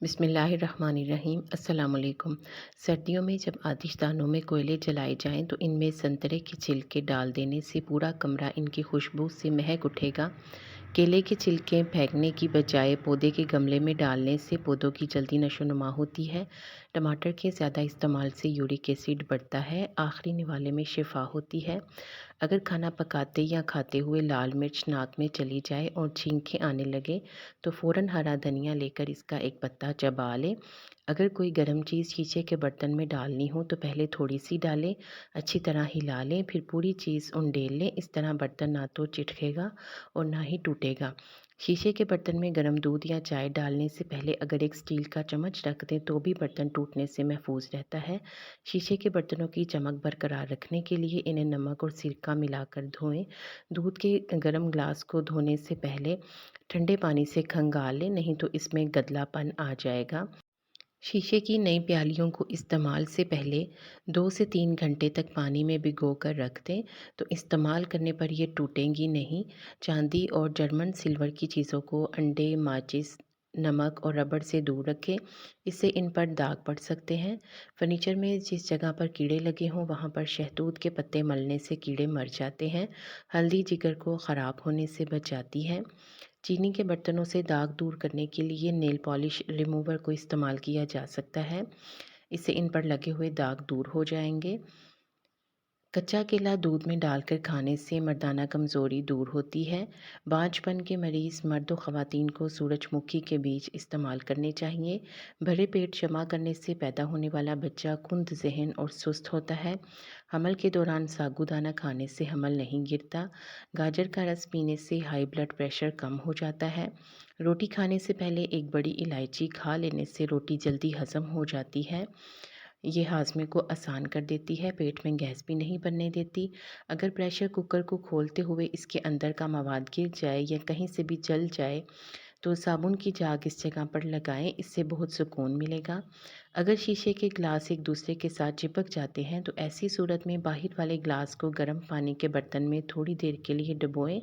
بسم اللہ الرحمن الرحیم۔ السلام علیکم۔ سردیوں میں جب آتش دانوں میں کوئلے جلائے جائیں تو ان میں سنترے کے چھلکے ڈال دینے سے پورا کمرہ ان کی خوشبو سے مہک اٹھے گا۔ کیلے کے چھلکے پھینکنے کی بجائے پودے کے گملے میں ڈالنے سے پودوں کی جلدی نشو و نما ہوتی ہے۔ ٹماٹر کے زیادہ استعمال سے یورک ایسڈ بڑھتا ہے، آخری نوالے میں شفا ہوتی ہے۔ اگر کھانا پکاتے یا کھاتے ہوئے لال مرچ ناک میں چلی جائے اور چھینکیں آنے لگے تو فوراً ہرا دھنیا لے کر اس کا ایک پتا چبا لے۔ اگر کوئی گرم چیز شیشے کے برتن میں ڈالنی ہو تو پہلے تھوڑی سی ڈالیں، اچھی طرح ہلا لیں، پھر پوری چیز انڈیل لیں۔ اس طرح برتن نہ تو چٹکے گا اور نہ ہی ٹوٹے گا۔ شیشے کے برتن میں گرم دودھ یا چائے ڈالنے سے پہلے اگر ایک سٹیل کا چمچ رکھ دیں تو بھی برتن ٹوٹنے سے محفوظ رہتا ہے۔ شیشے کے برتنوں کی چمک برقرار رکھنے کے لیے انہیں نمک اور سرکہ ملا کر دھوئیں۔ دودھ کے گرم گلاس کو دھونے سے پہلے ٹھنڈے پانی سے کھنگال لیں، نہیں تو اس میں گدلا پن آ جائے گا۔ شیشے کی نئی پیالیوں کو استعمال سے پہلے 2 سے 3 گھنٹے تک پانی میں بھگو کر رکھ دیں تو استعمال کرنے پر یہ ٹوٹیں گی نہیں۔ چاندی اور جرمن سلور کی چیزوں کو انڈے، ماچس، نمک اور ربڑ سے دور رکھیں، اس سے ان پر داغ پڑ سکتے ہیں۔ فرنیچر میں جس جگہ پر کیڑے لگے ہوں وہاں پر شہتوت کے پتے ملنے سے کیڑے مر جاتے ہیں۔ ہلدی جگر کو خراب ہونے سے بچاتی ہے۔ چینی کے برتنوں سے داغ دور کرنے کے لیے نیل پالش ریموور کو استعمال کیا جا سکتا ہے، اس سے ان پر لگے ہوئے داغ دور ہو جائیں گے۔ کچا کیلا دودھ میں ڈال کر کھانے سے مردانہ کمزوری دور ہوتی ہے۔ بانجھ پن کے مریض مرد و خواتین کو سورج مکھی کے بیج استعمال کرنے چاہیے۔ بھرے پیٹ جمع کرنے سے پیدا ہونے والا بچہ کند ذہن اور سست ہوتا ہے۔ حمل کے دوران ساگودانہ کھانے سے حمل نہیں گرتا۔ گاجر کا رس پینے سے ہائی بلڈ پریشر کم ہو جاتا ہے۔ روٹی کھانے سے پہلے ایک بڑی الائچی کھا لینے سے روٹی جلدی ہضم ہو جاتی ہے۔ یہ ہاضمے کو آسان کر دیتی ہے، پیٹ میں گیس بھی نہیں بننے دیتی۔ اگر پریشر کوکر کو کھولتے ہوئے اس کے اندر کا مواد گر جائے یا کہیں سے بھی جل جائے تو صابن کی جاگ اس جگہ پر لگائیں، اس سے بہت سکون ملے گا۔ اگر شیشے کے گلاس ایک دوسرے کے ساتھ چپک جاتے ہیں تو ایسی صورت میں باہر والے گلاس کو گرم پانی کے برتن میں تھوڑی دیر کے لیے ڈبوئیں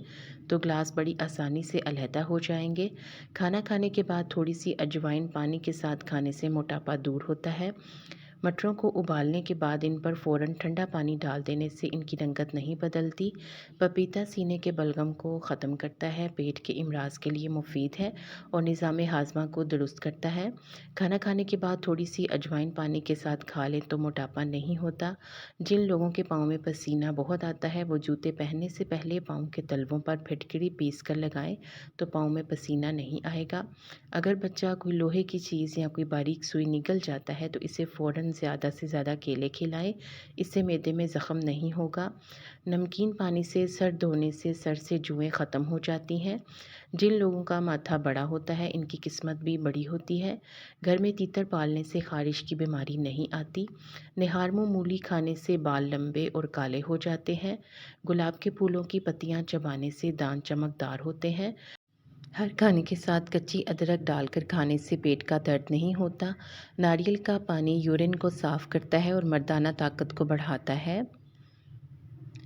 تو گلاس بڑی آسانی سے علیحدہ ہو جائیں گے۔ کھانا کھانے کے بعد تھوڑی سی اجوائن پانی کے ساتھ کھانے سے موٹاپا دور ہوتا ہے۔ مٹروں کو ابالنے کے بعد ان پر فوراً ٹھنڈا پانی ڈال دینے سے ان کی رنگت نہیں بدلتی۔ پپیتا سینے کے بلغم کو ختم کرتا ہے، پیٹ کے امراض کے لیے مفید ہے اور نظام ہاضمہ کو درست کرتا ہے۔ کھانا کھانے کے بعد تھوڑی سی اجوائن پانی کے ساتھ کھا لیں تو موٹاپا نہیں ہوتا۔ جن لوگوں کے پاؤں میں پسینہ بہت آتا ہے وہ جوتے پہننے سے پہلے پاؤں کے تلووں پر پھٹکری پیس کر لگائیں تو پاؤں میں پسینہ نہیں آئے گا۔ اگر بچہ کوئی لوہے کی چیز یا کوئی باریک سوئی نگل جاتا ہے تو اسے فوراً زیادہ سے زیادہ کیلے کھلائیں، اس سے معدے میں زخم نہیں ہوگا۔ نمکین پانی سے سر دھونے سے سر سے جوئیں ختم ہو جاتی ہیں۔ جن لوگوں کا ماتھا بڑا ہوتا ہے ان کی قسمت بھی بڑی ہوتی ہے۔ گھر میں تیتر پالنے سے خارش کی بیماری نہیں آتی۔ نہار منہ مولی کھانے سے بال لمبے اور کالے ہو جاتے ہیں۔ گلاب کے پھولوں کی پتیاں چبانے سے دانت چمکدار ہوتے ہیں۔ ہر کھانے کے ساتھ کچی ادرک ڈال کر کھانے سے پیٹ کا درد نہیں ہوتا۔ ناریل کا پانی یورین کو صاف کرتا ہے اور مردانہ طاقت کو بڑھاتا ہے۔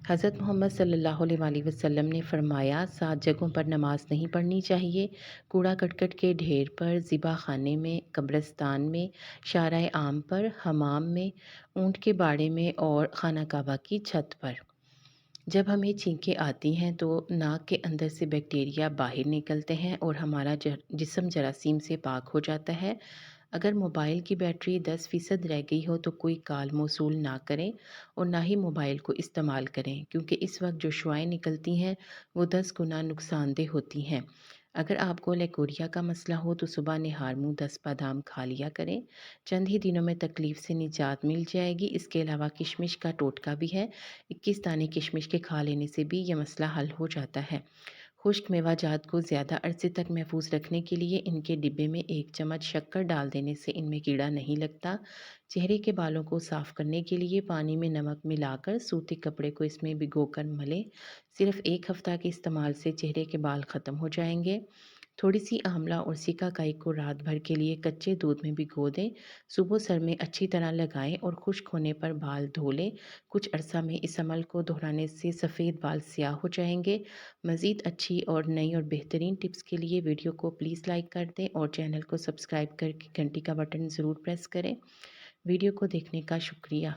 حضرت محمد صلی اللہ علیہ وآلہ وسلم نے فرمایا 7 جگہوں پر نماز نہیں پڑھنی چاہیے: کوڑا کرکٹ کے ڈھیر پر، ذبح خانے میں، قبرستان میں، شارع عام پر، حمام میں، اونٹ کے باڑے میں اور خانہ کعبہ کی چھت پر۔ جب ہمیں چھینکیں آتی ہیں تو ناک کے اندر سے بیکٹیریا باہر نکلتے ہیں اور ہمارا جسم جراثیم سے پاک ہو جاتا ہے۔ اگر موبائل کی بیٹری 10% رہ گئی ہو تو کوئی کال موصول نہ کریں اور نہ ہی موبائل کو استعمال کریں، کیونکہ اس وقت جو شعاعیں نکلتی ہیں وہ 10 گنا نقصان دہ ہوتی ہیں۔ اگر آپ کو لیکوریا کا مسئلہ ہو تو صبح نہار منہ 10 بادام کھا لیا کریں، چند ہی دنوں میں تکلیف سے نجات مل جائے گی۔ اس کے علاوہ کشمش کا ٹوٹکا بھی ہے، 21 دانے کشمش کے کھا لینے سے بھی یہ مسئلہ حل ہو جاتا ہے۔ خشک میوہ جات کو زیادہ عرصے تک محفوظ رکھنے کے لیے ان کے ڈبے میں 1 چمچ شکر ڈال دینے سے ان میں کیڑا نہیں لگتا۔ چہرے کے بالوں کو صاف کرنے کے لیے پانی میں نمک ملا کر سوتی کپڑے کو اس میں بھگو کر ملیں، صرف 1 ہفتہ کے استعمال سے چہرے کے بال ختم ہو جائیں گے۔ تھوڑی سی آملہ اور سیکاکائی کو رات بھر کے لیے کچے دودھ میں بھگو دیں۔ صبح سر میں اچھی طرح لگائیں اور خشک ہونے پر بال دھو لیں۔ کچھ عرصہ میں اس عمل کو دہرانے سے سفید بال سیاہ ہو جائیں گے۔ مزید اچھی اور نئی اور بہترین ٹپس کے لیے ویڈیو کو پلیز لائک کر دیں اور چینل کو سبسکرائب کر کے گھنٹی کا بٹن ضرور پریس کریں۔ ویڈیو کو دیکھنے کا شکریہ۔